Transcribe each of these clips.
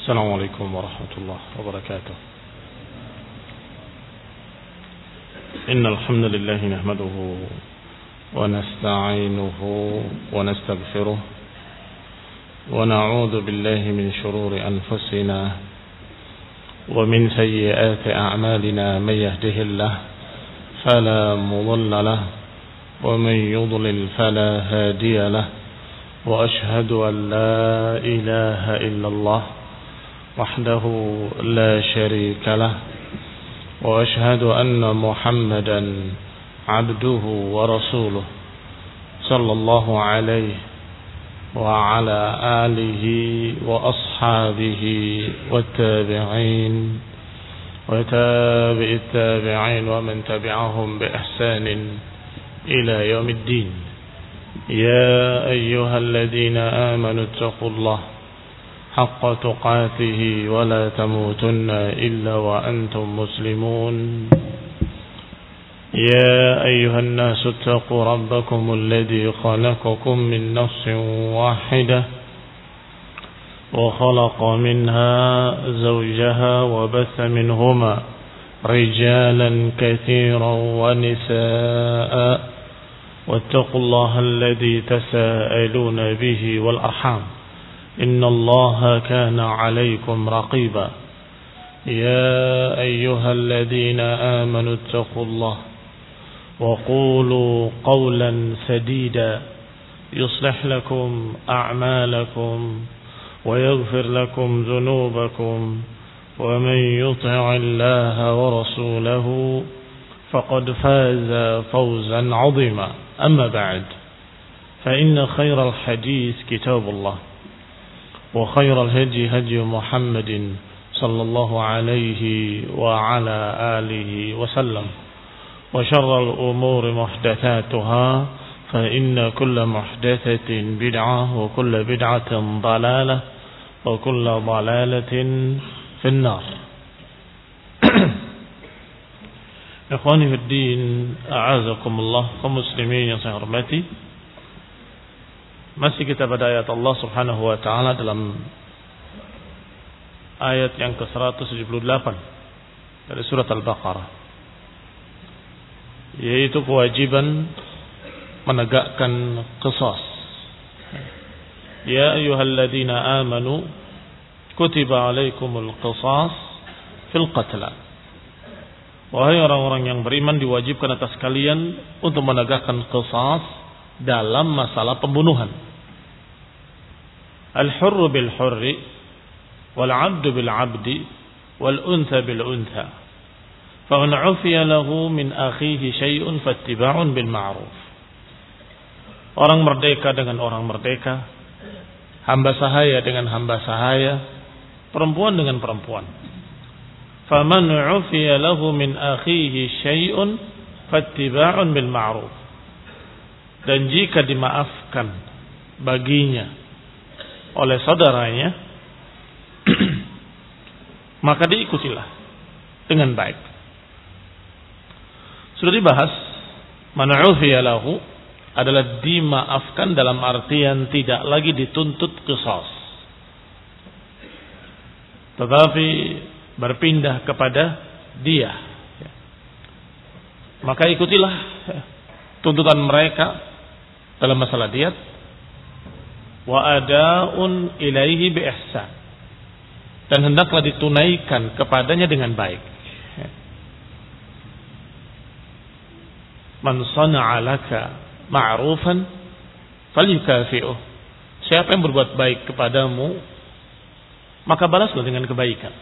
السلام عليكم ورحمة الله وبركاته. إن الحمد لله نحمده ونستعينه ونستغفره ونعوذ بالله من شرور أنفسنا ومن سيئات أعمالنا. من يهده الله فلا مضل له ومن يضلل فلا هادي له وأشهد أن لا إله إلا الله وحده لا شريك له وأشهد أن محمدا عبده ورسوله صلى الله عليه وعلى آله وأصحابه والتابعين وتابع التابعين ومن تبعهم بإحسان إلى يوم الدين. يا أيها الذين آمنوا اتقوا الله حق تقاته ولا تموتن إلا وأنتم مسلمون. يا أيها الناس اتقوا ربكم الذي خلقكم من نفس واحدة وخلق منها زوجها وبث منهما رجالا كثيرا ونساء واتقوا الله الذي تساءلون به والأرحام إن الله كان عليكم رقيبا. يا أيها الذين آمنوا اتقوا الله وقولوا قولا سديدا يصلح لكم أعمالكم ويغفر لكم ذنوبكم ومن يطع الله ورسوله فقد فاز فوزا عظيما. أما بعد فإن خير الحديث كتاب الله وخير الهدي هدي محمد صلى الله عليه وعلى آله وسلم وشر الأمور محدثاتها فإن كل محدثة بدعة وكل بدعة ضلالة وكل ضلالة في النار. Ikhwani fi din, a'azakumullah, kaum muslimin yang saya hormati. Masih kita pada ayat Allah Subhanahu wa taala dalam ayat yang ke-178 dari surat Al-Baqarah, yaitu kewajiban menegakkan qisas. Ya ayyuhalladzina amanu kutiba alaikumul qisas fil qatla. Wahai orang-orang yang beriman, diwajibkan atas kalian untuk menegakkan qisas dalam masalah pembunuhan. Al-hurru bil hurri wal 'abdu bil 'abdi wal untha bil untha. Faman 'ufiya lahu min akhihi syai'un fattiba'un bil ma'ruf. Orang merdeka dengan orang merdeka, hamba sahaya dengan hamba sahaya, perempuan dengan perempuan. Faman 'ufiya lahu min akhihi syai'un fattiba'un bil ma'ruf. Dan jika dimaafkan baginya oleh saudaranya, maka diikutilah dengan baik. Sudah dibahas, man 'ufiya lahu adalah dimaafkan dalam artian tidak lagi dituntut qisas, tetapi berpindah kepada dia. Maka ikutilah tuntutan mereka dalam masalah diat. Wa ada'un ilaihi bi ihsan, dan hendaklah ditunaikan kepadanya dengan baik. Man sana'a laka ma'rufan falyukafi'uh. Siapa yang berbuat baik kepadamu, maka balaslah dengan kebaikan.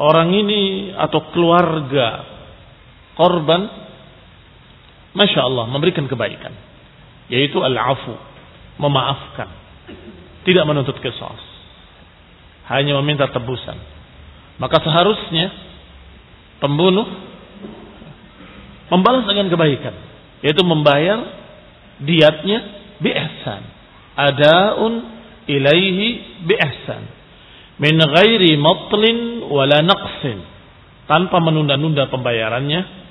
Orang ini atau keluarga korban, Masya Allah, memberikan kebaikan, yaitu al-afu, memaafkan, tidak menuntut qisas, hanya meminta tebusan. Maka seharusnya pembunuh membalas dengan kebaikan, yaitu membayar diatnya bi ihsan. Ada'un ilaihi bi ihsan, min ghairi matlin wala naqsin, tanpa menunda-nunda pembayarannya,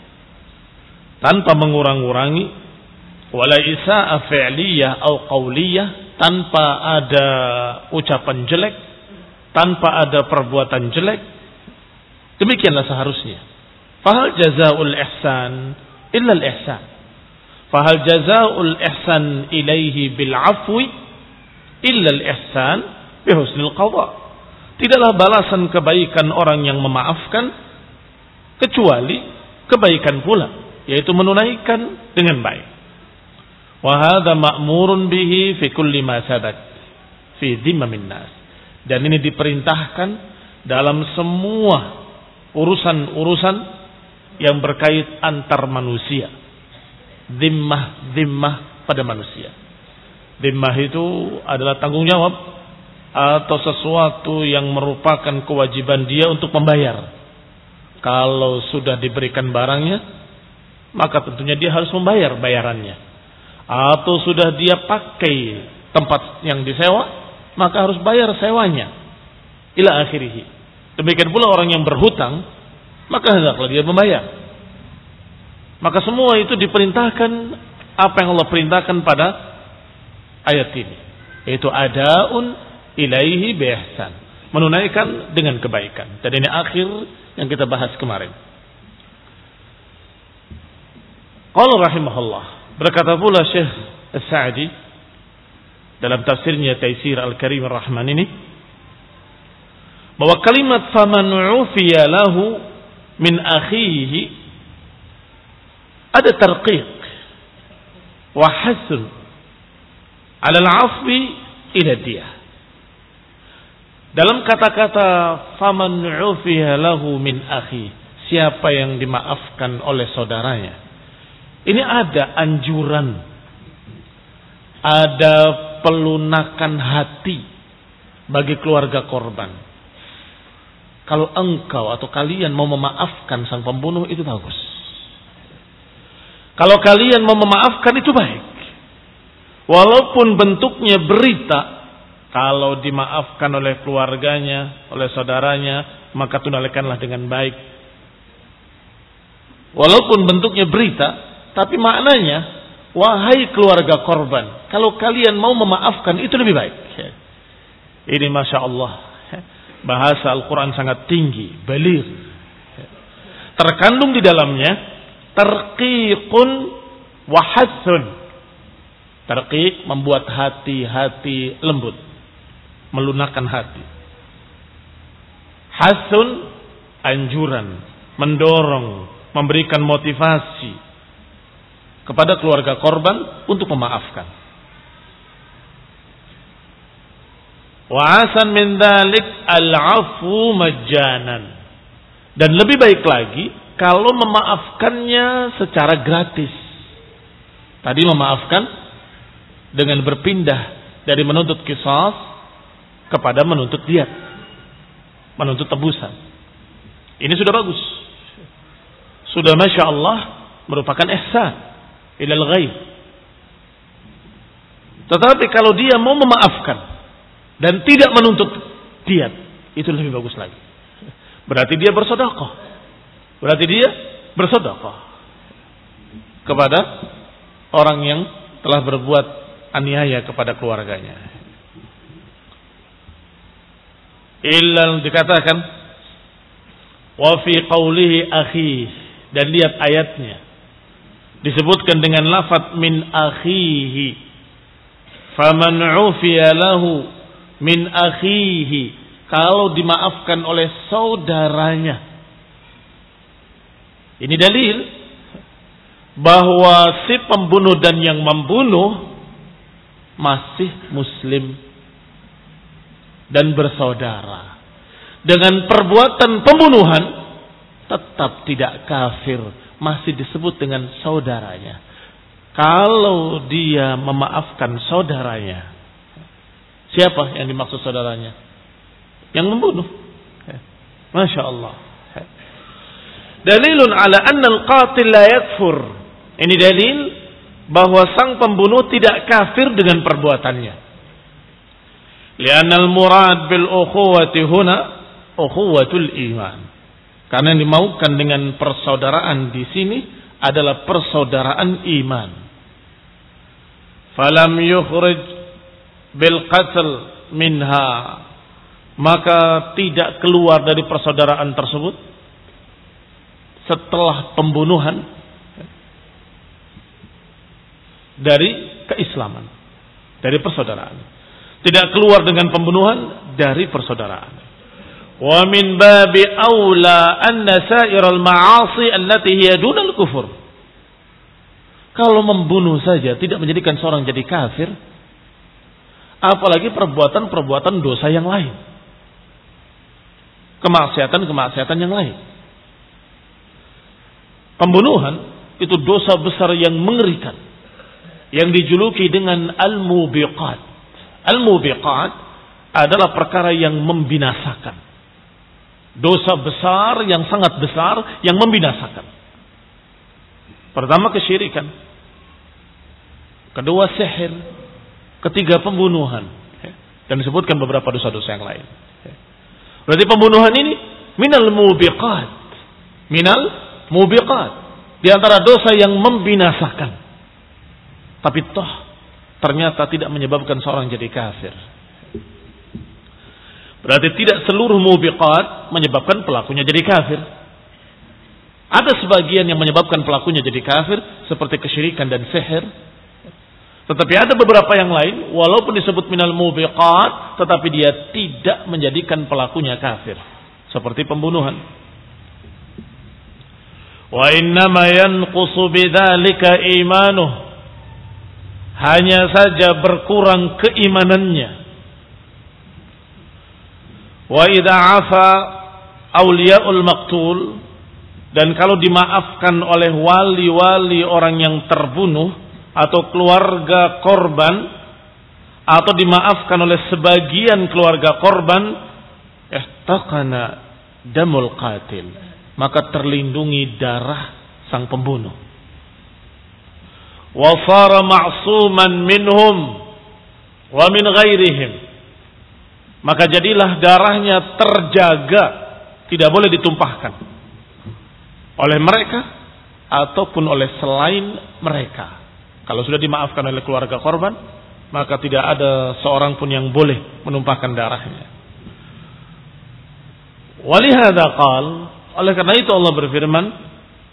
tanpa mengurang-urangi, wala isa'a fi'liyah atau qauliyah, tanpa ada ucapan jelek tanpa ada perbuatan jelek, demikianlah seharusnya. Fahal jazaa'ul ihsan illa al-ihsan. Fahal jazaa'ul ihsan ilaihi bil afwi illa al-ihsan bi husnil qada. Tidaklah balasan kebaikan orang yang memaafkan kecuali kebaikan pula, yaitu menunaikan dengan baik. Wa hadza ma'murun bihi fi kulli ma sabat fi dhimmin nas. Dan ini diperintahkan dalam semua urusan-urusan yang berkait antar manusia. Dhimmah pada manusia. Dhimmah itu adalah tanggung jawab atau sesuatu yang merupakan kewajiban dia untuk membayar. Kalau sudah diberikan barangnya, maka tentunya dia harus membayar bayarannya. Atau sudah dia pakai tempat yang disewa, maka harus bayar sewanya. Ila akhirih. Demikian pula orang yang berhutang, maka hendaklah dia membayar. Maka semua itu diperintahkan apa yang Allah perintahkan pada ayat ini, yaitu adaun ilaihi bi ihsan, menunaikan dengan kebaikan. Dan ini akhir yang kita bahas kemarin. Qala rahimahullah, berkata pula Syekh As-Sa'di dalam tafsirnya Taisir Al-Karim Ar-Rahman ini, bahwa kalimat faman ufiya lahu min akhihi ada tarqiq wa hasn ala al-'afwi ila diyah. Dalam kata-kata faman ufiya lahu min akhi, siapa yang dimaafkan oleh saudaranya, ini ada anjuran, ada pelunakan hati bagi keluarga korban. Kalau engkau atau kalian mau memaafkan sang pembunuh, itu bagus. Kalau kalian mau memaafkan, itu baik. Walaupun bentuknya berita, kalau dimaafkan oleh keluarganya, oleh saudaranya, maka tunaikanlah dengan baik. Walaupun bentuknya berita, tapi maknanya, wahai keluarga korban, kalau kalian mau memaafkan, itu lebih baik. Ini Masya Allah, bahasa Al-Quran sangat tinggi, baligh. Terkandung di dalamnya tarqiqun wa hathun. Tarqiq membuat hati-hati lembut, melunakkan hati. Hathun anjuran, mendorong, memberikan motivasi kepada keluarga korban untuk memaafkan. Wa asan min dzalik al-'afwu majjanan. Dan lebih baik lagi kalau memaafkannya secara gratis. Tadi memaafkan dengan berpindah dari menuntut qisas kepada menuntut diyat, menuntut tebusan. Ini sudah bagus. Sudah Masya Allah merupakan ihsan ilal ghaib. Tetapi kalau dia mau memaafkan dan tidak menuntut diyat, itu lebih bagus lagi. Berarti dia bersedekah. Berarti dia bersedekah kepada orang yang telah berbuat aniaya kepada keluarganya. Illa dikatakan wa fi qawlihi akhi, dan lihat ayatnya disebutkan dengan lafaz min akhihi. Faman ufiya lahu min akhihi, kalau dimaafkan oleh saudaranya. Ini dalil bahwa si pembunuh dan yang membunuh masih muslim dan bersaudara. Dengan perbuatan pembunuhan tetap tidak kafir, masih disebut dengan saudaranya. Kalau dia memaafkan saudaranya, siapa yang dimaksud saudaranya? Yang membunuh. Masya Allah. Dalilun ala anna al-qatil la yakfur. Ini dalil bahwa sang pembunuh tidak kafir dengan perbuatannya. Li'anna al-murad bil ukhuwati huna ukhuwatul iman. Karena yang dimaukan dengan persaudaraan di sini adalah persaudaraan iman. Falam yukhrij bil qatl minha, maka tidak keluar dari persaudaraan tersebut setelah pembunuhan dari keislaman, dari persaudaraan. Tidak keluar dengan pembunuhan dari persaudaraan. Wa min babi aula anna sa'iral ma'asi allati hiya dunal kufur. Kalau membunuh saja tidak menjadikan seorang jadi kafir, apalagi perbuatan-perbuatan dosa yang lain. Kemaksiatan-kemaksiatan yang lain. Pembunuhan itu dosa besar yang mengerikan, yang dijuluki dengan al-mubiqat. Al-mubiqat adalah perkara yang membinasakan. Dosa besar yang sangat besar yang membinasakan. Pertama kesyirikan, kedua sihir, ketiga pembunuhan, dan disebutkan beberapa dosa-dosa yang lain. Berarti pembunuhan ini minal mubiqat. Minal mubiqat. Di antara dosa yang membinasakan. Tapi toh ternyata tidak menyebabkan seorang jadi kafir. Berarti tidak seluruh mubiqat menyebabkan pelakunya jadi kafir. Ada sebagian yang menyebabkan pelakunya jadi kafir, seperti kesyirikan dan sihir. Tetapi ada beberapa yang lain, walaupun disebut minal mubiqat, tetapi dia tidak menjadikan pelakunya kafir. Seperti pembunuhan. Wa innama yanqusu bidzalika imanuh. Hanya saja berkurang keimanannya. Wa idza afa awliyaul maqtul, dan kalau dimaafkan oleh wali-wali orang yang terbunuh atau keluarga korban, atau dimaafkan oleh sebagian keluarga korban, ihtaqana damul qatil, maka terlindungi darah sang pembunuh. Wa sara ma'suman minhum wa min ghairihim, maka jadilah darahnya terjaga, tidak boleh ditumpahkan oleh mereka ataupun oleh selain mereka. Kalau sudah dimaafkan oleh keluarga korban, maka tidak ada seorang pun yang boleh menumpahkan darahnya. Walihada qal, oleh karena itu Allah berfirman,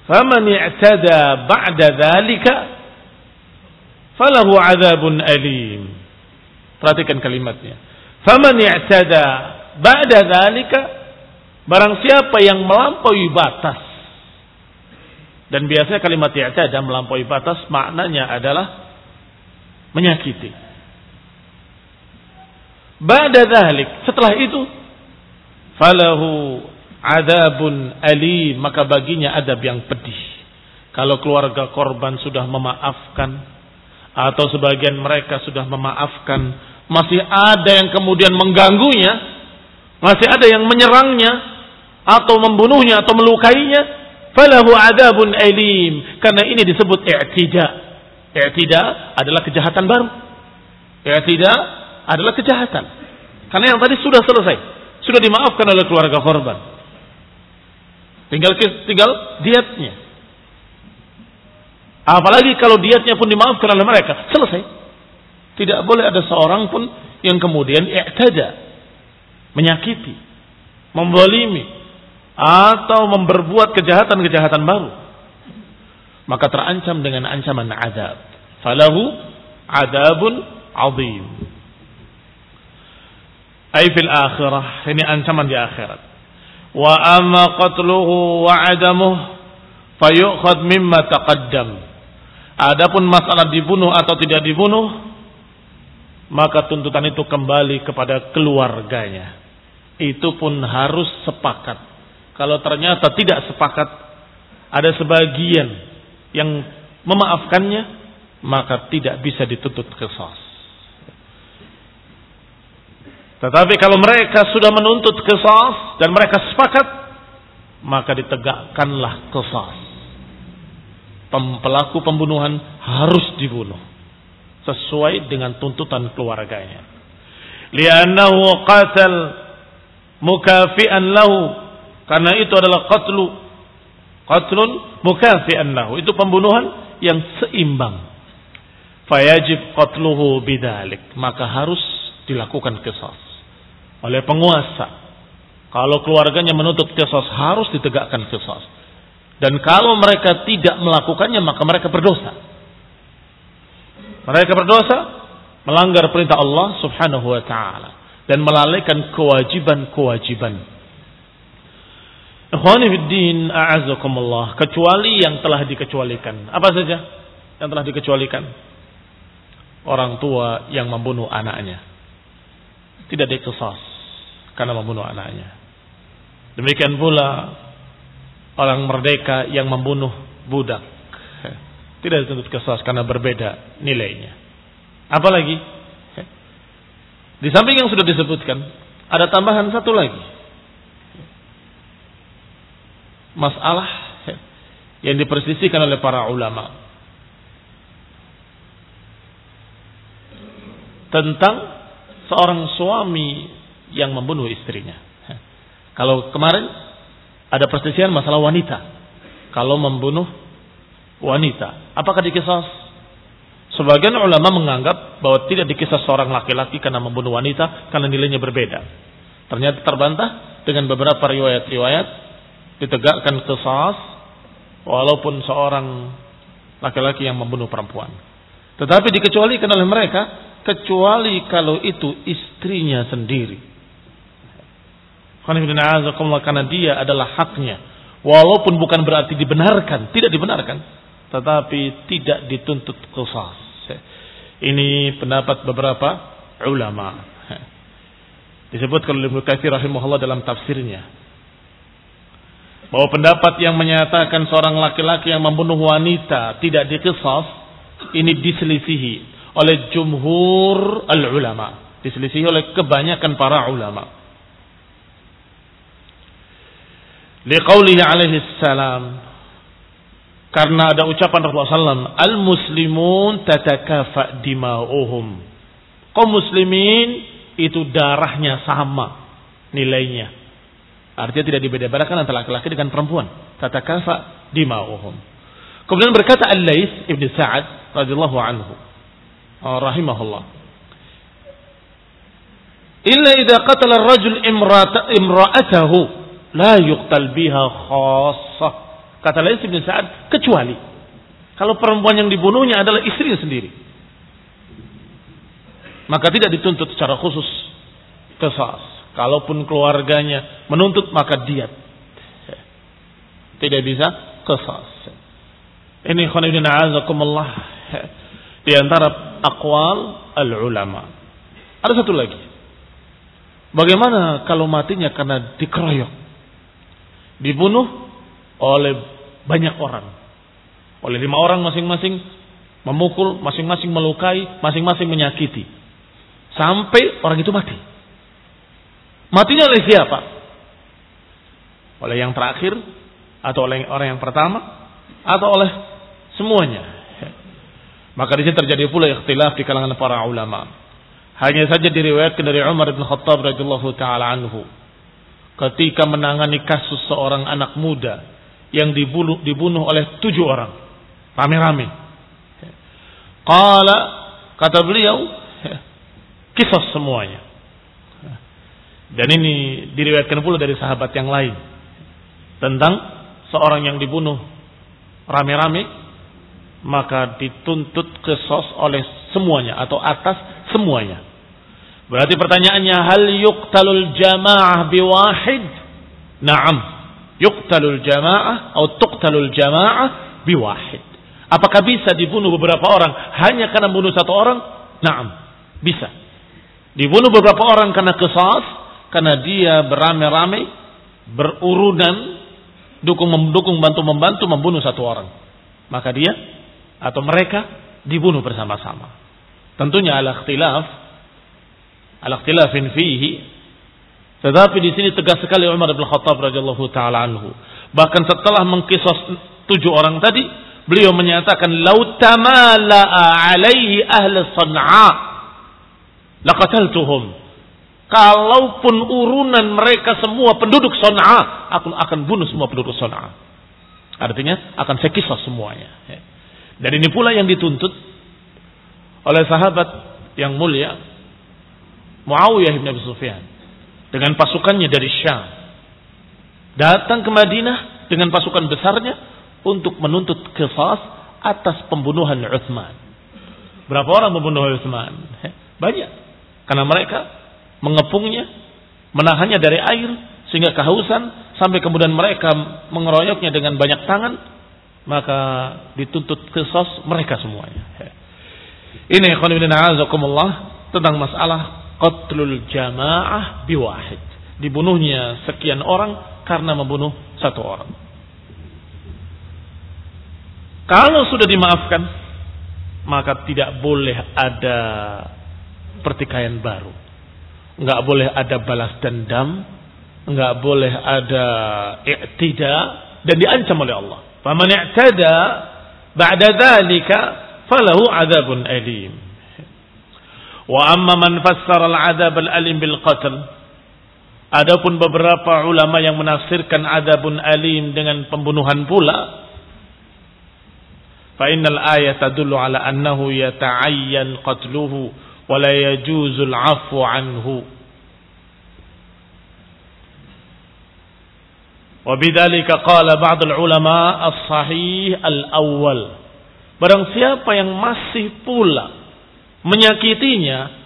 "Faman i'tada ba'da dzalika falahu 'adzabun alim." Perhatikan kalimatnya. Faman i'tada ba'da dzalika, barang siapa yang melampaui batas. Dan biasanya kalimat i'tada, melampaui batas, maknanya adalah menyakiti. Ba'da dzalik, setelah itu, falahu adzabun alim, maka baginya adab yang pedih. Kalau keluarga korban sudah memaafkan, atau sebagian mereka sudah memaafkan, masih ada yang kemudian mengganggunya, masih ada yang menyerangnya, atau membunuhnya, atau melukainya, falahu adzabun alim, karena ini disebut i'tida. I'tida adalah kejahatan baru. I'tida adalah kejahatan. Karena yang tadi sudah selesai, sudah dimaafkan oleh keluarga korban. Tinggal diatnya. Apalagi kalau diatnya pun dimaafkan oleh mereka, selesai. Tidak boleh ada seorang pun yang kemudian i'tada, menyakiti, memzalimi, atau memperbuat kejahatan-kejahatan baru, maka terancam dengan ancaman azab. Falahu adzabun azim. Ay fil akhirah, ini ancaman di akhirat. Wa amma qatluhu wa adamuh fayu'khad mimma taqaddam. Adapun masalah dibunuh atau tidak dibunuh, maka tuntutan itu kembali kepada keluarganya. Itu pun harus sepakat. Kalau ternyata tidak sepakat, ada sebagian yang memaafkannya, maka tidak bisa dituntut qisas. Tetapi kalau mereka sudah menuntut qisas dan mereka sepakat, maka ditegakkanlah qisas. Pelaku pembunuhan harus dibunuh sesuai dengan tuntutan keluarganya. Li'annahu qatal mukafi'an lahu, karena itu adalah qatlun mukafi'an lahu, itu pembunuhan yang seimbang. Fayajib qatluhu bidzalik, maka harus dilakukan qisas. oleh penguasa. Kalau keluarganya menuntut qisas, harus ditegakkan qisas. Dan kalau mereka tidak melakukannya, maka mereka berdosa. Mereka berdosa, melanggar perintah Allah Subhanahu wa taala dan melalaikan kewajiban-kewajiban. Ikhwani fiddin, a'azzakumullah, kecuali yang telah dikecualikan. Apa saja yang telah dikecualikan? Orang tua yang membunuh anaknya tidak diqisas karena membunuh anaknya. Demikian pula orang merdeka yang membunuh budak tidak dituntut qisas karena berbeda nilainya. Apalagi di samping yang sudah disebutkan, ada tambahan satu lagi. Masalah yang diperselisihkan oleh para ulama tentang seorang suami yang membunuh istrinya. Kalau kemarin ada perselisihan masalah wanita. Kalau membunuh wanita, apakah diqisas? Sebagian ulama menganggap bahwa tidak diqisas seorang laki-laki karena membunuh wanita karena nilainya berbeda. Ternyata terbantah dengan beberapa riwayat-riwayat ditegakkan qisas walaupun seorang laki-laki yang membunuh perempuan. Tetapi dikecualikan oleh mereka kecuali kalau itu istrinya sendiri. Karena dia adalah haknya, walaupun bukan berarti dibenarkan, tidak dibenarkan, tetapi tidak dituntut qisas. Ini pendapat beberapa ulama. Disebutkan oleh Ibnu Katsir rahimahullah dalam tafsirnya, bahwa pendapat yang menyatakan seorang laki-laki yang membunuh wanita tidak diqisas, ini diselisihi oleh jumhur al-ulama, diselisihi oleh kebanyakan para ulama. Liqaulihi alaihi salam, karena ada ucapan Rasulullah SAW, al-muslimun tatakafa dima'uhum. Kaum muslimin itu darahnya sama nilainya. Artinya tidak dibeda-bedakan antara laki-laki dengan perempuan. Tatakafa dima'uhum. Kemudian berkata Al-Laits Ibn Sa'ad radhiyallahu anhu, rahimahullah, illa idza qatala ar-rajul imra'atahu la yuqtal biha khassah. Kata Laits bin Sa'ad, kecuali kalau perempuan yang dibunuhnya adalah istrinya sendiri, maka tidak dituntut secara khusus qisas. Kalaupun keluarganya menuntut, maka diat, tidak bisa qisas. Ini khonibina azakumullah di antara aqwal al-ulama. Ada satu lagi. Bagaimana kalau matinya karena dikeroyok, dibunuh oleh banyak orang, oleh 5 orang masing-masing, memukul, masing-masing melukai, masing-masing menyakiti, sampai orang itu mati. Matinya oleh siapa? Oleh yang terakhir, atau oleh orang yang pertama, atau oleh semuanya? Maka di sini terjadi pula ikhtilaf di kalangan para ulama. Hanya saja diriwayatkan dari Umar bin Khattab radhiyallahu taala anhu, ketika menangani kasus seorang anak muda yang dibunuh oleh 7 orang rame-rame. Kata beliau, qisas semuanya. Dan ini diriwayatkan pula dari sahabat yang lain tentang seorang yang dibunuh rame-rame, maka dituntut qisas oleh semuanya atau atas semuanya. Berarti pertanyaannya, hal yuqtalul jamaah biwahid? Naam, yuqtalul jamaah atau tuqtalul jamaah biwahid. Apakah bisa dibunuh beberapa orang hanya karena bunuh 1 orang? Naam, bisa. Dibunuh beberapa orang karena qisas, karena dia beramai-ramai, berurunan, mendukung, bantu-membantu membunuh 1 orang. Maka dia atau mereka dibunuh bersama-sama. Tentunya ala ikhtilafin fihi. Tetapi di sini tegas sekali Umar bin Khattab radhiyallahu taala anhu. Bahkan setelah mengqisas 7 orang tadi, beliau menyatakan, "Lau tamala'a alaihi ahli San'a laqataltuhum." Kalaupun urunan mereka semua penduduk San'a, aku akan bunuh semua penduduk San'a. Artinya akan saya qisas semuanya. Dan ini pula yang dituntut oleh sahabat yang mulia Muawiyah bin Abi Sufyan dengan pasukannya dari Syam datang ke Madinah dengan pasukan besarnya untuk menuntut qisas atas pembunuhan Utsman. Berapa orang membunuh Utsman? Banyak. Karena mereka mengepungnya, menahannya dari air sehingga kehausan, sampai kemudian mereka mengeroyoknya dengan banyak tangan, maka dituntut qisas mereka semuanya. Ini ikhwan fillah azakumullah tentang masalah qatlul jamaah biwahid. Dibunuhnya sekian orang karena membunuh satu orang. Kalau sudah dimaafkan, maka tidak boleh ada pertikaian baru. Enggak boleh ada balas dendam, enggak boleh ada i'tida, dan diancam oleh Allah. Faman i'tada ba'da dzalika falahu 'adzabun alim. Wa amma man fassara al-'adzab al-alim bil qatl. Adapun beberapa ulama yang menafsirkan 'adzabun alim dengan pembunuhan pula, fa innal ayata tadullu ala annahu yata'ayyan qatluhu wa la yajuzul 'afwu anhu. Wa bidzalika qala ba'd al-ulama as-sahih al-awwal. Barang siapa yang masih pula menyakitinya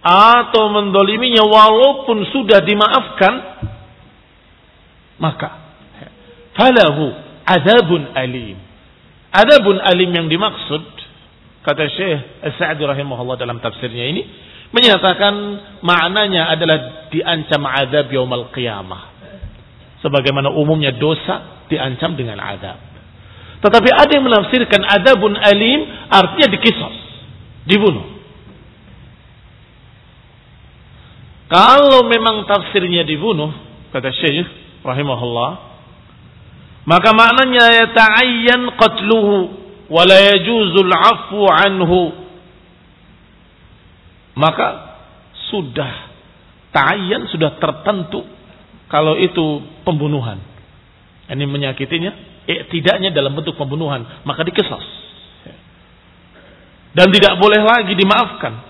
atau mendoliminya walaupun sudah dimaafkan, maka falahu adzabun alim. Adzabun alim yang dimaksud, kata Syekh As-Sa'di rahimahullah dalam tafsirnya ini, menyatakan maknanya adalah diancam azab yaumul qiyamah. Sebagaimana umumnya dosa diancam dengan azab. Tetapi ada yang menafsirkan adzabun alim artinya dikisos, dibunuh. Kalau memang tafsirnya dibunuh, kata Syekh rahimahullah, maka maknanya yata'ayyan qatluhu wa la yajuzul 'afwu anhu. Maka sudah ta'ayyan, sudah tertentu kalau itu pembunuhan. Ini menyakitinya, tidaknya dalam bentuk pembunuhan, maka dikisas. Dan tidak boleh lagi dimaafkan.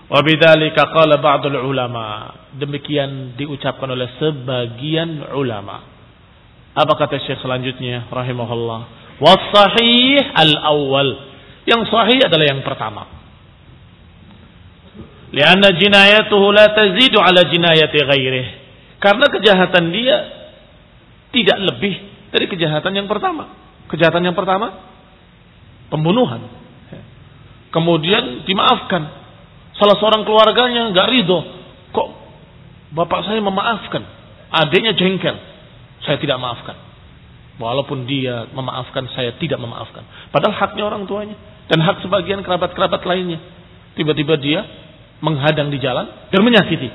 Wa bidzalika qala ba'dul ulama. Demikian diucapkan oleh sebagian ulama. Apa kata Syekh selanjutnya rahimahullah? Was-sahih al-awwal. Yang sahih adalah yang pertama. Lianna jinayatuhu la tazidu ala jinayati ghairihi. Karena kejahatan dia tidak lebih dari kejahatan yang pertama. Kejahatan yang pertama pembunuhan. Kemudian dimaafkan. Salah seorang keluarganya enggak ridho. Kok bapak saya memaafkan? Adiknya jengkel. Saya tidak maafkan. Walaupun dia memaafkan, saya tidak memaafkan. Padahal haknya orang tuanya. Dan hak sebagian kerabat-kerabat lainnya. Tiba-tiba dia menghadang di jalan dan menyakiti.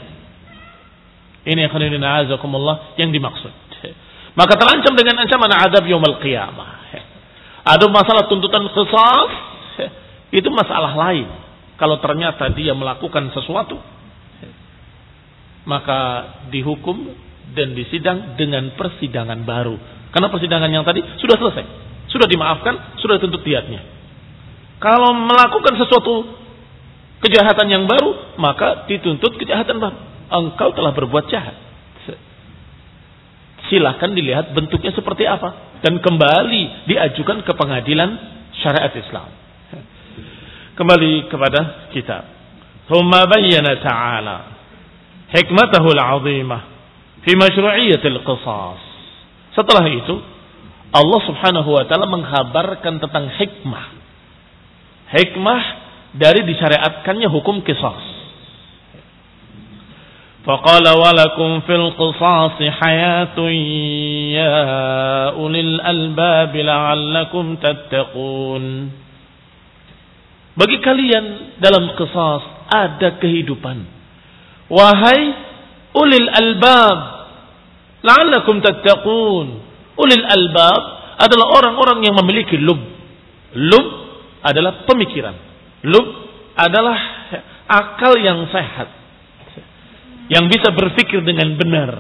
Ini azakumullah yang dimaksud. Maka terancam dengan ancaman azab yaumul qiyamah. Ada masalah tuntutan qisas, itu masalah lain. Kalau ternyata dia melakukan sesuatu, maka dihukum dan disidang dengan persidangan baru. Karena persidangan yang tadi sudah selesai, sudah dimaafkan, sudah dituntut diyatnya. Kalau melakukan sesuatu kejahatan yang baru, maka dituntut kejahatan baru. Engkau telah berbuat jahat. Silahkan dilihat bentuknya seperti apa, dan kembali diajukan ke pengadilan syariat Islam. Kembali kepada kitab. Thumma bayyana ta'ala hikmatahu al-'azimah fi masyru'iyyatil qisas. Setelah itu Allah Subhanahu wa taala menghabarkan tentang hikmah dari disyariatkannya hukum qisas. Faqala walakum fil qisasi hayatun ya ulil albab la'allakum tattaqun. Bagi kalian dalam qisas ada kehidupan. Wahai ulil albab, la'allakum tattaqun. Ulil albab adalah orang-orang yang memiliki lub. Lub adalah pemikiran. Lub adalah akal yang sehat, yang bisa berpikir dengan benar,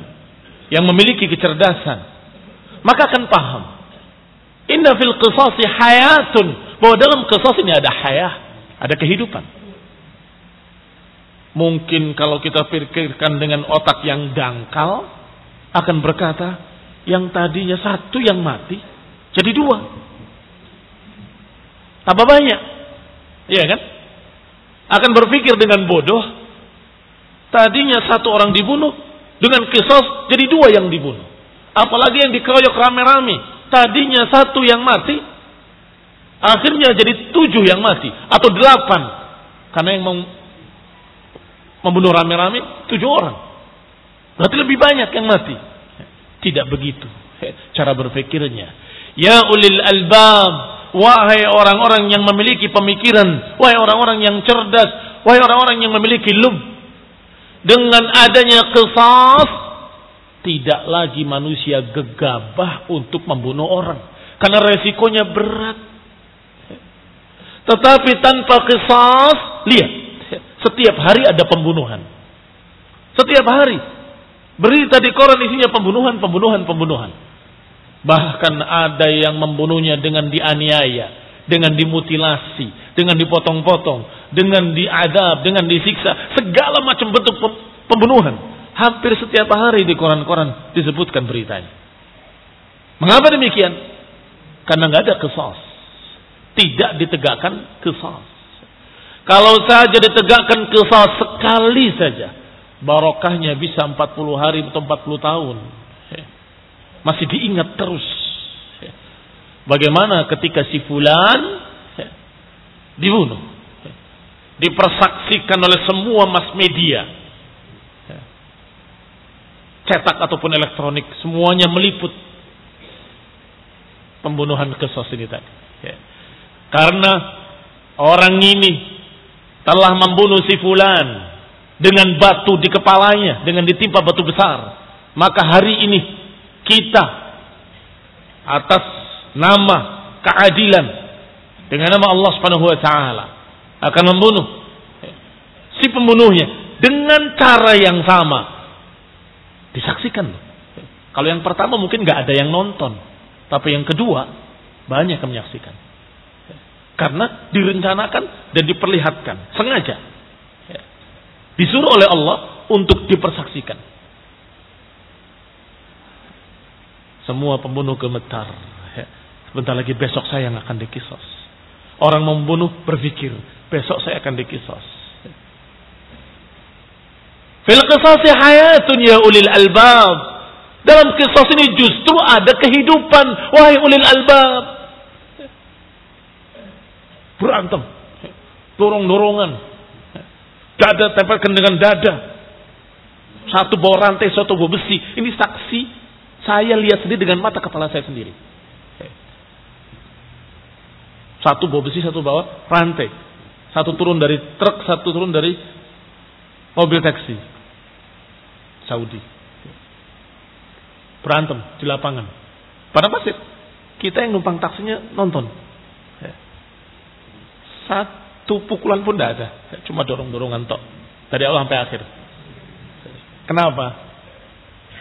yang memiliki kecerdasan. Maka akan paham. Inna fil qisasi hayatun. Bahwa dalam qisas ini ada hayah, ada kehidupan. Mungkin kalau kita pikirkan dengan otak yang dangkal, akan berkata, yang tadinya satu yang mati, jadi dua. Tambah banyak. Iya kan? Akan berpikir dengan bodoh, tadinya satu orang dibunuh, dengan kisos jadi dua yang dibunuh. Apalagi yang dikeroyok rame-rame, tadinya satu yang mati, akhirnya jadi 7 yang mati, atau 8. Karena yang membunuh rame-rame 7 orang. Berarti lebih banyak yang mati. Tidak begitu cara berpikirnya. Ya ulil albab, wahai orang-orang yang memiliki pemikiran, wahai orang-orang yang cerdas, wahai orang-orang yang memiliki lub. Dengan adanya qisas, tidak lagi manusia gegabah untuk membunuh orang, karena resikonya berat. Tetapi tanpa qisas, lihat, setiap hari ada pembunuhan. Setiap hari berita di koran isinya pembunuhan. Bahkan ada yang membunuhnya dengan dianiaya, dengan dimutilasi, dengan dipotong-potong, dengan diadab, dengan disiksa, segala macam bentuk pembunuhan. Hampir setiap hari di koran-koran disebutkan beritanya. Mengapa demikian? Karena nggak ada qisas. Tidak ditegakkan qisas. Kalau saja ditegakkan qisas sekali saja, barokahnya bisa 40 hari atau 40 tahun. Masih diingat terus. Bagaimana ketika si fulan dibunuh, dipersaksikan oleh semua mass media, cetak ataupun elektronik, semuanya meliput pembunuhan qisas ini tadi. Karena orang ini telah membunuh si fulan dengan batu di kepalanya, dengan ditimpa batu besar, maka hari ini kita atas nama keadilan, dengan nama Allah Subhanahu wa taala, akan membunuh si pembunuhnya dengan cara yang sama. Disaksikan. Kalau yang pertama mungkin nggak ada yang nonton, tapi yang kedua banyak yang menyaksikan. Karena direncanakan dan diperlihatkan sengaja. Disuruh oleh Allah untuk dipersaksikan. Semua pembunuh gemetar. Sebentar lagi besok saya yang akan dikisos. Orang membunuh berpikir, besok saya akan dikisos. Fil qisasi hayatun ya ulil albab. Dalam kisah ini justru ada kehidupan, wahai ulil albab. Berantem, dorong-dorongan, dada tempelkan dengan dada, satu bawa rantai, satu bawa besi. Ini saksi, saya lihat sendiri dengan mata kepala saya sendiri. Satu bawa besi, satu bawa rantai, satu turun dari truk, satu turun dari mobil taksi Saudi. Berantem di lapangan. Pada pasir. Kita yang numpang taksinya nonton. Satu pukulan pun tidak ada. Cuma dorong-dorongan tok. Dari awal sampai akhir. Kenapa?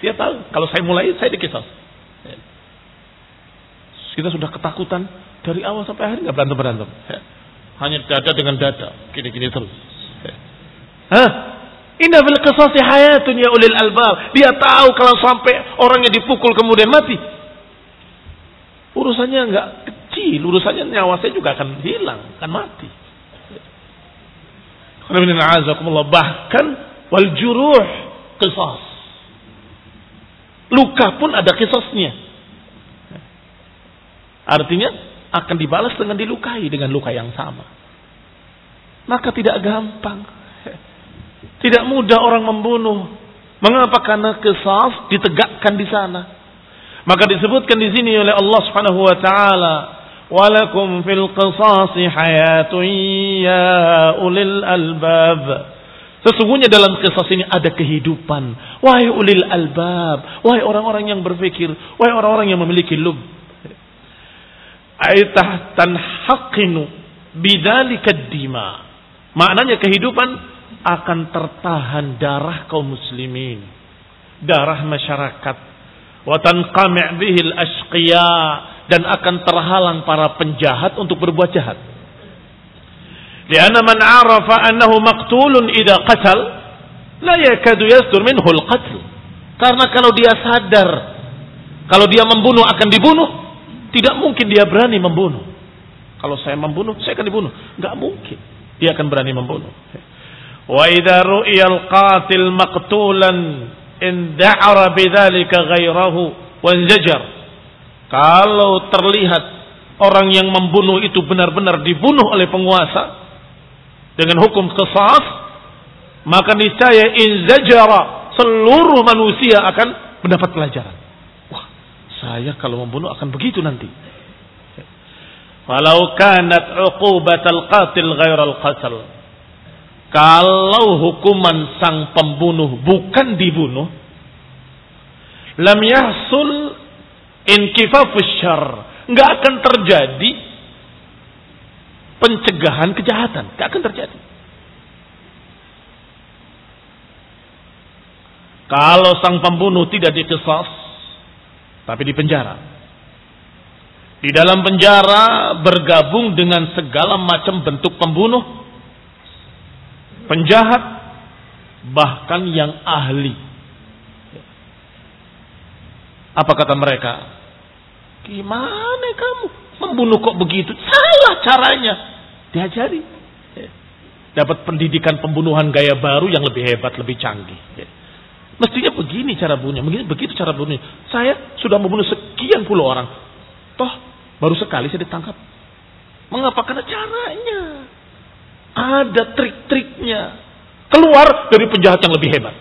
Dia tahu kalau saya mulai, saya dikisos. Kita sudah ketakutan dari awal sampai akhir, nggak berantem-berantem. Hanya dada dengan dada, gini-gini terus. Inna fil qisasi hayatun ya ulil albab. Dia tahu kalau sampai orangnya dipukul kemudian mati, urusannya nggak kecil, urusannya nyawa saya juga akan hilang, akan mati. Bahkan wal juruh qisas. Luka pun ada qisasnya. Artinya akan dibalas dengan dilukai dengan luka yang sama. Maka tidak gampang. Tidak mudah orang membunuh. Mengapa? Karena qisas ditegakkan di sana. Maka disebutkan di sini oleh Allah Subhanahu wa taala, "Walakum fil qisasi hayatun ya ulil albab." Sesungguhnya dalam qisas ini ada kehidupan. Wahai ulil albab, wahai orang-orang yang berpikir, wahai orang-orang yang memiliki lub. Aitah tanhaqinu bidzalika ad-dima. Maknanya kehidupan akan tertahan darah kaum muslimin, darah masyarakat, wa tanqami' bihi al-ashqiya, dan akan terhalang para penjahat untuk berbuat jahat. Lianna man 'arafa annahu maqtulun idza qatal la yakadu yasdur minhu al-qatl. Karena kalau dia sadar kalau dia membunuh akan dibunuh, tidak mungkin dia berani membunuh. Kalau saya membunuh, saya akan dibunuh. Enggak mungkin dia akan berani membunuh. Wa idza ru'iya al-qatil maqtulan inda'ara bidzalika ghairahu wanzajar. Kalau terlihat orang yang membunuh itu benar-benar dibunuh oleh penguasa dengan hukum qisas, maka niscaya inzajara, seluruh manusia akan mendapat pelajaran. Wah, saya kalau membunuh akan begitu nanti. Walau kanat 'uqubatal qatil ghairal qatl. Kalau hukuman sang pembunuh bukan dibunuh, lam yahsul inkifafus syarr, enggak akan terjadi pencegahan kejahatan, enggak akan terjadi. Kalau sang pembunuh tidak diqisas tapi dipenjara, di dalam penjara bergabung dengan segala macam bentuk pembunuh, penjahat, bahkan yang ahli. Apa kata mereka? Gimana kamu membunuh kok begitu? Salah caranya. Diajari. Dapat pendidikan pembunuhan gaya baru yang lebih hebat, lebih canggih. Mestinya begini cara bunuhnya, begitu cara bunuhnya. Saya sudah membunuh sekian puluh orang. Toh baru sekali saya ditangkap. Mengapa? Karena caranya. Ada trik-triknya. Keluar dari penjahat yang lebih hebat.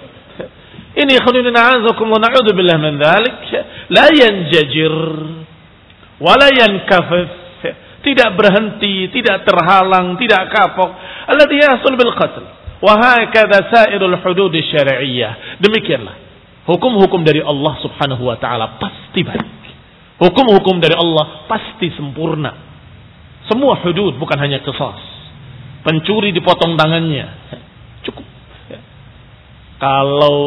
Ini khulina azakum wa na'udzubillah min dzalik. La yanjajir wa la yankafif. Tidak berhenti, tidak terhalang, tidak kapok. Alladhi yahsul bil qatl. Wa hakadha sairul hudud syar'iyyah. Demikianlah hukum-hukum dari Allah Subhanahu wa taala pasti baik. Hukum-hukum dari Allah pasti sempurna. Semua hudud, bukan hanya qisas. Pencuri dipotong tangannya, cukup. Kalau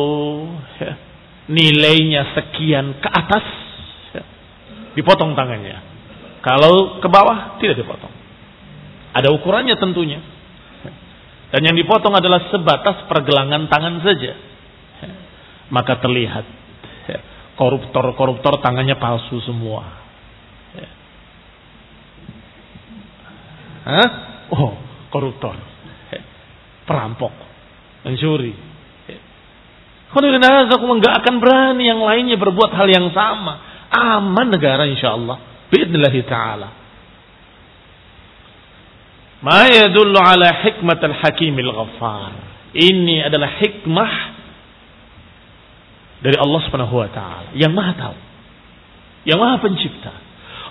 nilainya sekian ke atas, dipotong tangannya. Kalau ke bawah tidak dipotong. Ada ukurannya tentunya. Dan yang dipotong adalah sebatas pergelangan tangan saja. Maka terlihat koruptor-koruptor tangannya palsu semua. Hah? Oh, koruptor, perampok, mencuri. Enggak akan berani yang lainnya berbuat hal yang sama. Aman negara insyaallah. Biidznillah ta'ala. Ma yadullu ala hikmatil hakimil ghaffar. Ini adalah hikmah dari Allah Subhanahu wa taala yang Maha tahu, yang Maha pencipta.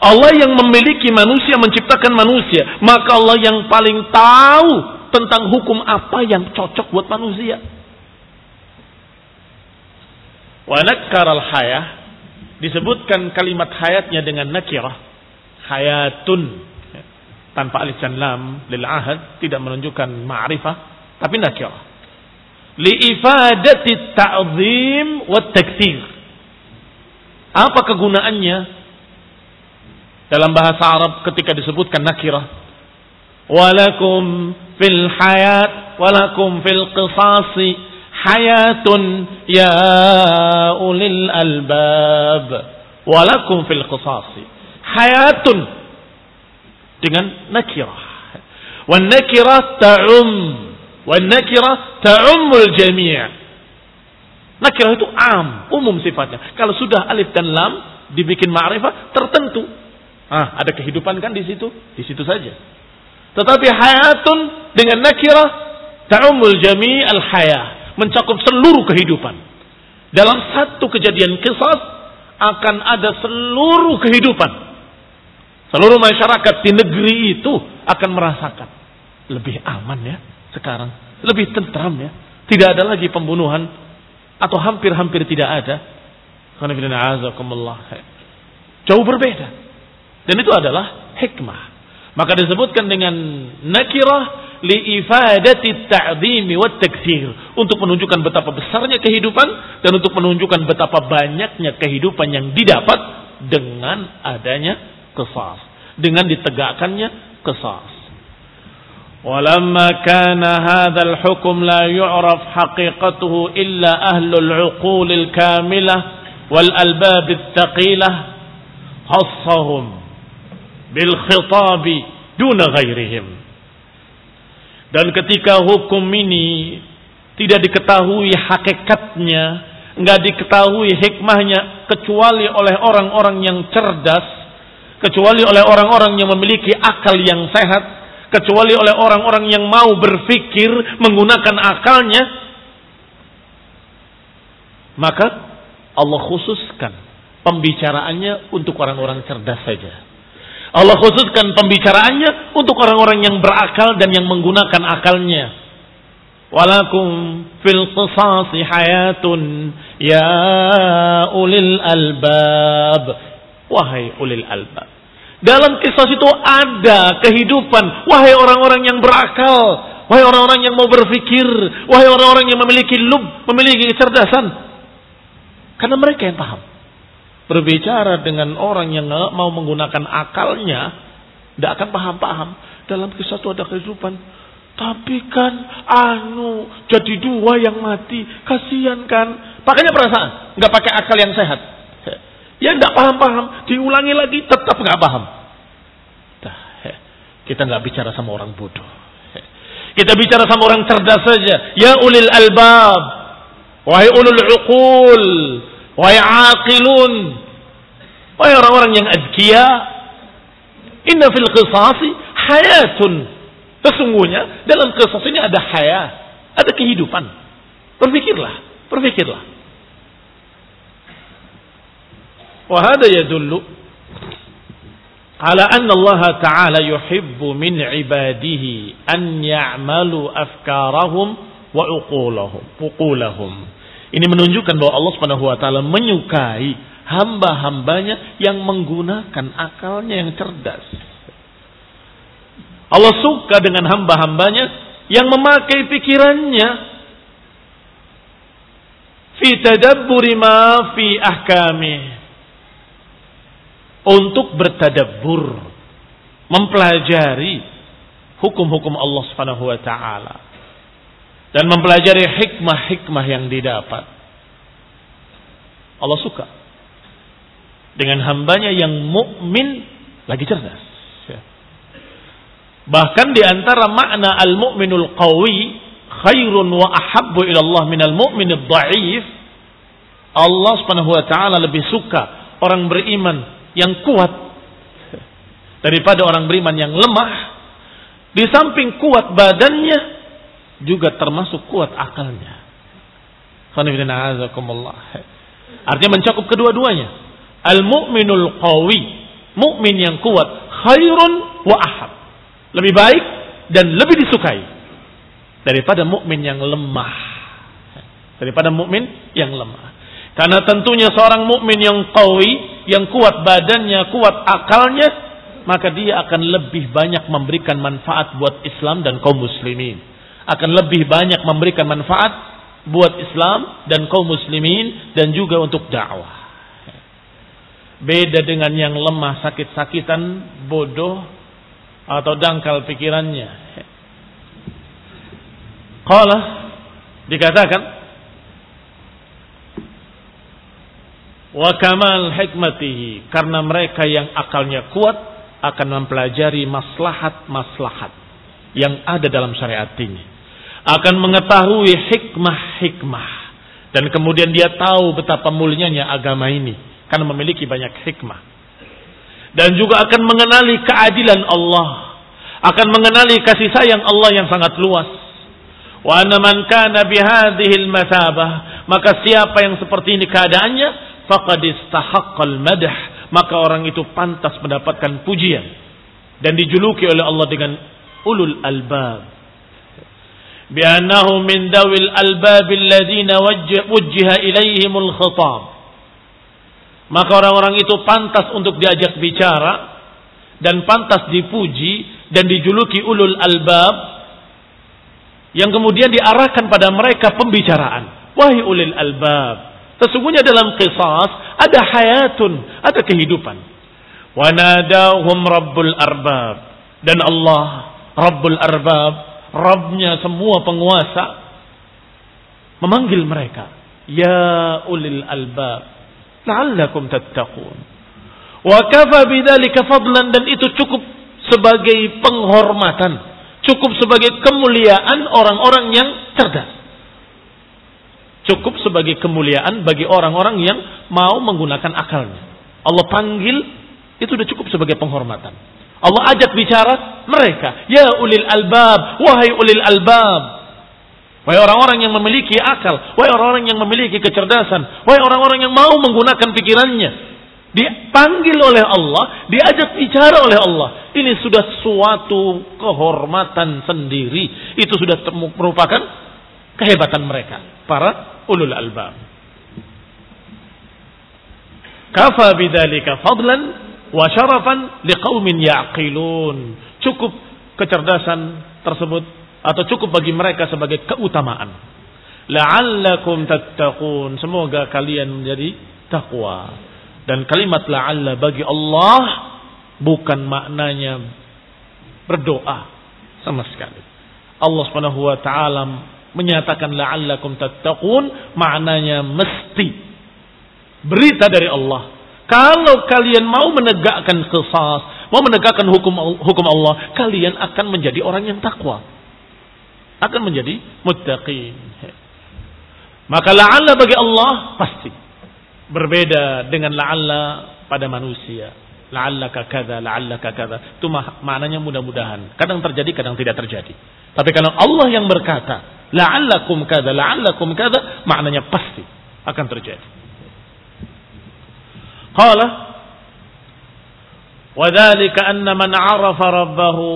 Allah yang memiliki manusia, menciptakan manusia, maka Allah yang paling tahu tentang hukum apa yang cocok buat manusia. Wa nakkaral hayah, disebutkan kalimat hayatnya dengan nakirah, hayatun tanpa alif dan lam lil ahad, tidak menunjukkan ma'rifah tapi nakirah, li ifadati ta'zim wa taktsir. Apa kegunaannya dalam bahasa Arab ketika disebutkan nakirah? Walakum fil hayat walakum fil qisasi hayatun ya ulil albab. Walakum fil qisasi hayatun dengan nakirah. Wan nakirah ta'ummul jami'. Nakirah itu umum sifatnya. Kalau sudah alif dan lam dibikin ma'rifah tertentu. Ada kehidupan kan di situ saja. Tetapi hayatun dengan nakirah ta'ummul jami' al-hayah, mencakup seluruh kehidupan. Dalam satu kejadian qisas akan ada seluruh kehidupan. Seluruh masyarakat di negeri itu akan merasakan lebih aman ya sekarang, lebih tentram ya. Tidak ada lagi pembunuhan atau hampir-hampir tidak ada. Jauh berbeda. Dan itu adalah hikmah. Maka disebutkan dengan nakirah li ifadati ta'zimi wat taktsir, untuk menunjukkan betapa besarnya kehidupan dan untuk menunjukkan betapa banyaknya kehidupan yang didapat dengan adanya qisas, dengan ditegakkannya qisas. Walamma kana hadzal hukm la yu'raf haqiqatuhu illa ahlul 'uqulil kamilah wal albabit taqilah khassahum bil khitabi duna ghairihim. Dan ketika hukum ini tidak diketahui hakikatnya, enggak diketahui hikmahnya kecuali oleh orang-orang yang cerdas, kecuali oleh orang-orang yang memiliki akal yang sehat, kecuali oleh orang-orang yang mau berpikir menggunakan akalnya, maka Allah khususkan pembicaraannya untuk orang-orang cerdas saja. Allah khususkan pembicaraannya untuk orang-orang yang berakal dan yang menggunakan akalnya. Walakum fil qisasi hayatun ya ulil albab. Wahai ulil albab, dalam kisah itu ada kehidupan. Wahai orang-orang yang berakal, wahai orang-orang yang mau berpikir, wahai orang-orang yang memiliki memiliki kecerdasan. Karena mereka yang paham. Berbicara dengan orang yang nggak mau menggunakan akalnya, tidak akan paham-paham. Dalam kisah itu ada kehidupan. Tapi kan jadi dua yang mati, kasihan kan? Pakainya perasaan, nggak pakai akal yang sehat. Ya nggak paham-paham, diulangi lagi tetap nggak paham. Kita nggak bicara sama orang bodoh. Kita bicara sama orang cerdas saja. Ya ulil albab, wahai ulul uqul, wahai aqilun, wahai orang-orang yang azkiya. Inna fil qisasi hayatun. Sesungguhnya dalam qisas ini ada hayat, ada kehidupan. Berpikirlah, berpikirlah. Wa hada yadullu ala anna Allah Ta'ala yuhibbu min ibadihi an ya'malu afkarahum wa uqulahum. Ini menunjukkan bahwa Allah Subhanahu wa taala menyukai hamba-hambanya yang menggunakan akalnya yang cerdas. Allah suka dengan hamba-hambanya yang memakai pikirannya fi tadabburi ma fi ahkamih, untuk bertadabbur, mempelajari hukum-hukum Allah Subhanahu wa taala dan mempelajari hikmah-hikmah yang didapat. Allah suka dengan hambanya yang mukmin lagi cerdas. Bahkan di antara makna al-mu'minul qawi khairun wa ahabbu ila Allah minal mu'minid dha'if, Allah Subhanahu wa taala lebih suka orang beriman yang kuat daripada orang beriman yang lemah. Di samping kuat badannya juga termasuk kuat akalnya. Artinya mencakup kedua-duanya. Al-mu'minul qawi, mukmin yang kuat, khairun wa ahab, lebih baik dan lebih disukai daripada mukmin yang lemah. Daripada mukmin yang lemah. Karena tentunya seorang mukmin yang qawi, yang kuat badannya, kuat akalnya, maka dia akan lebih banyak memberikan manfaat buat Islam dan kaum muslimin. Akan lebih banyak memberikan manfaat buat Islam dan kaum muslimin dan juga untuk dakwah. Beda dengan yang lemah, sakit-sakitan, bodoh atau dangkal pikirannya. Qala, dikatakan, wa kamal hikmatihi, karena mereka yang akalnya kuat akan mempelajari maslahat-maslahat yang ada dalam syariat ini, akan mengetahui hikmah-hikmah, dan kemudian dia tahu betapa mulianya agama ini karena memiliki banyak hikmah, dan juga akan mengenali keadilan Allah, akan mengenali kasih sayang Allah yang sangat luas. Wa anna man kana bihadhihi al-mathabah, maka siapa yang seperti ini keadaannya, faqad istahaqqal madah, maka orang itu pantas mendapatkan pujian dan dijuluki oleh Allah dengan ulul albab. Bi annahu min dawil albab alladziina wujjiha ilaihimul khitab, maka orang-orang itu pantas untuk diajak bicara dan pantas dipuji dan dijuluki ulul albab, yang kemudian diarahkan pada mereka pembicaraan. Wahai ulil albab, sesungguhnya dalam qisas ada hayatun, ada kehidupan. Wa nadahum rabbul arbab, dan Allah Rabbul Arbab, Rabbnya semua penguasa, memanggil mereka, ya ulil albab, la'allakum tattaqun. Wa kafa bidzalika fadlan, dan itu cukup sebagai penghormatan, cukup sebagai kemuliaan orang-orang yang cerdas. Cukup sebagai kemuliaan bagi orang-orang yang mau menggunakan akalnya. Allah panggil, itu sudah cukup sebagai penghormatan. Allah ajak bicara mereka, ya ulil albab, wahai ulil albab, wahai orang-orang yang memiliki akal, wahai orang-orang yang memiliki kecerdasan, wahai orang-orang yang mau menggunakan pikirannya. Dipanggil oleh Allah, diajak bicara oleh Allah. Ini sudah suatu kehormatan sendiri. Itu sudah merupakan kehebatan mereka, para ulul albab. Kafa bidzalika fadlan wa syarafan liqaumin ya'qilun. Cukup kecerdasan tersebut atau cukup bagi mereka sebagai keutamaan. La'allakum tattaqun, semoga kalian menjadi takwa. Dan kalimat la'alla bagi Allah bukan maknanya berdoa sama sekali. Allah Subhanahu wa taala menyatakan la'allakum tattaqun, maknanya mesti. Berita dari Allah. Kalau kalian mau menegakkan qisas, mau menegakkan hukum Allah, kalian akan menjadi orang yang takwa. Akan menjadi muttaqin. Maka la'alla bagi Allah pasti. Berbeda dengan la'alla pada manusia. La'allaka kadza, la'allaka kadza. Itu maknanya mudah-mudahan. Kadang terjadi, kadang tidak terjadi. Tapi kalau Allah yang berkata, la'allakum kadza, la'allakum kadza, maknanya pasti akan terjadi. Qala wa dzalika anna man 'arafa rabbahu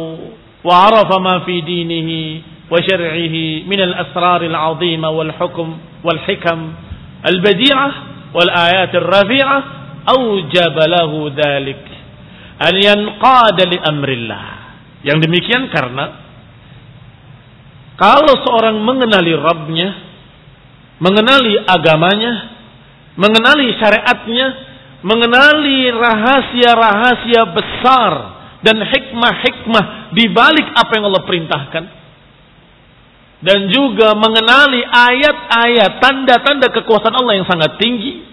wa 'arafa ma fi dinihi wa syar'ihi min al-asrar al-'azima wal hukm wal hikam al-badi'ah wal ayat ar-rafi'ah awjaba lahu dzalik an yanqada li amrillah. Yang demikian karena kalau seorang mengenali Rabbnya, mengenali agamanya, mengenali syariatnya, mengenali rahasia-rahasia besar dan hikmah-hikmah di balik apa yang Allah perintahkan, dan juga mengenali ayat-ayat, tanda-tanda kekuasaan Allah yang sangat tinggi,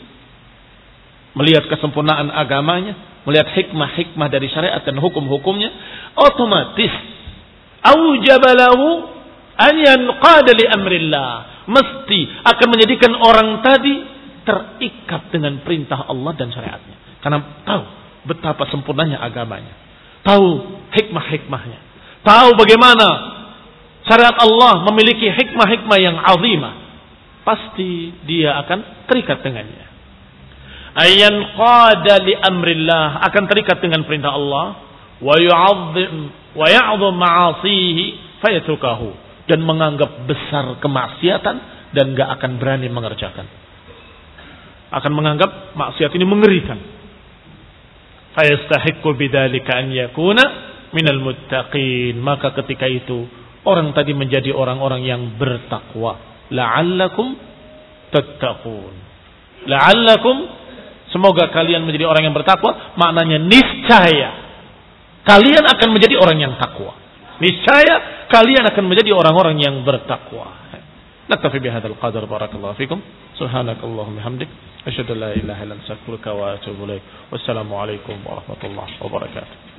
melihat kesempurnaan agamanya, melihat hikmah-hikmah dari syariat dan hukum-hukumnya, otomatis aujabalahu an yanqada li amrillah, mesti akan menjadikan orang tadi terikat dengan perintah Allah dan syariatnya. Karena tahu betapa sempurnanya agamanya, tahu hikmah-hikmahnya, tahu bagaimana syariat Allah memiliki hikmah-hikmah yang azimah, pasti dia akan terikat dengannya. Ayan qada li amrillah, akan terikat dengan perintah Allah, wa yu'azzim wa ya'dhum ma'asihi fayatrukahu, dan menganggap besar kemaksiatan dan enggak akan berani mengerjakan. Akan menganggap maksiat ini mengerikan. Fayastahiqqu bidzalika an yakuna minal muttaqin, maka ketika itu orang tadi menjadi orang-orang yang bertakwa. La'allakum tattaqun. La'allakum, semoga kalian menjadi orang yang bertakwa, maknanya niscaya kalian akan menjadi orang yang takwa. Niscaya kalian akan menjadi orang-orang yang bertakwa. Naktafi bihadzal qadar, barakallahu fikum. Subhanakallahumma hamdik, asyhadu an la ilaha illa anta, astaghfiruka wa atubu ilaik. Wassalamu alaikum warahmatullahi wabarakatuh.